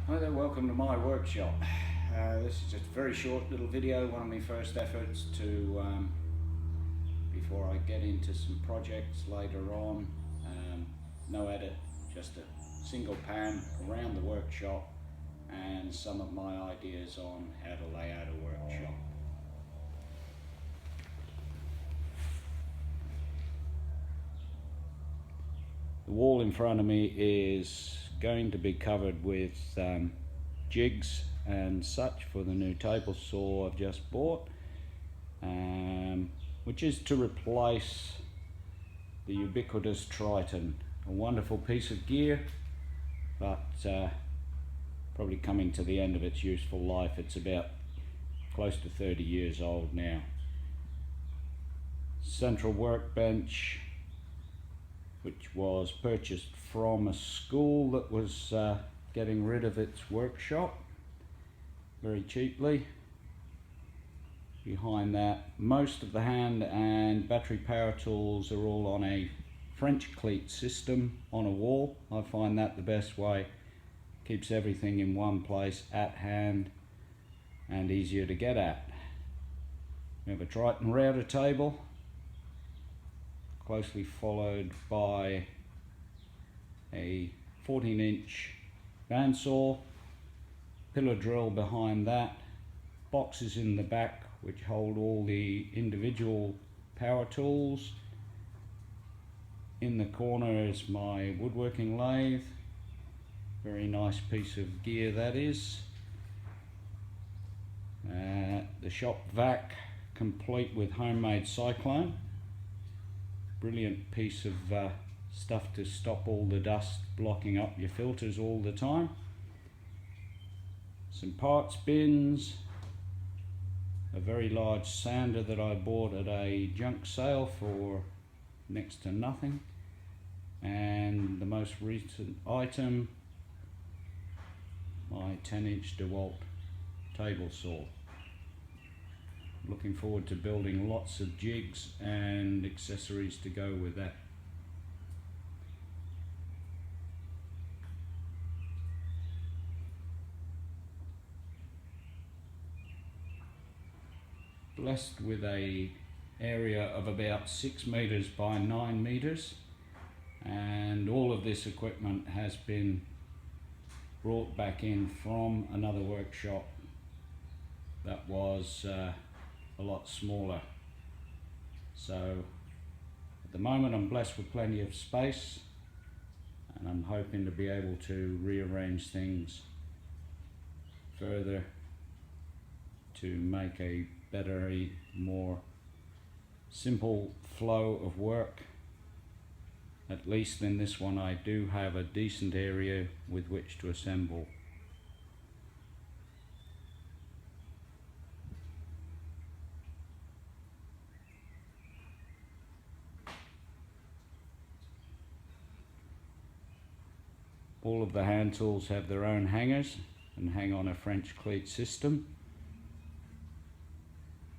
Hi there, welcome to my workshop. This is just a very short little video, one of my first efforts to, before I get into some projects later on. No edit, just a single pan around the workshop and some of my ideas on how to lay out a workshop. The wall in front of me is going to be covered with jigs and such for the new table saw I've just bought, which is to replace the ubiquitous Triton. A wonderful piece of gear, but probably coming to the end of its useful life. It's about close to 30 years old now. Central workbench, which was purchased from a school that was getting rid of its workshop very cheaply. Behind that, most of the hand and battery power tools are all on a French cleat system on a wall. I find that the best way. Keeps everything in one place at hand and easier to get at. We have a Triton router table, closely followed by a 14-inch bandsaw, pillar drill behind that, boxes in the back which hold all the individual power tools. In the corner is my woodworking lathe, very nice piece of gear that is. The shop vac complete with homemade cyclone. Brilliant piece of stuff to stop all the dust blocking up your filters all the time. Some parts bins, a very large sander that I bought at a junk sale for next to nothing, and the most recent item, my 10-inch DeWalt table saw. Looking forward to building lots of jigs and accessories to go with that. Blessed with a area of about 6 meters by 9 meters, and all of this equipment has been brought back in from another workshop that was a lot smaller. So at the moment I'm blessed with plenty of space, and I'm hoping to be able to rearrange things further to make a better, more simple flow of work. At least in this one I do have a decent area with which to assemble. All of the hand tools have their own hangers and hang on a French cleat system.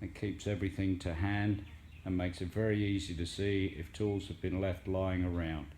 It keeps everything to hand and makes it very easy to see if tools have been left lying around.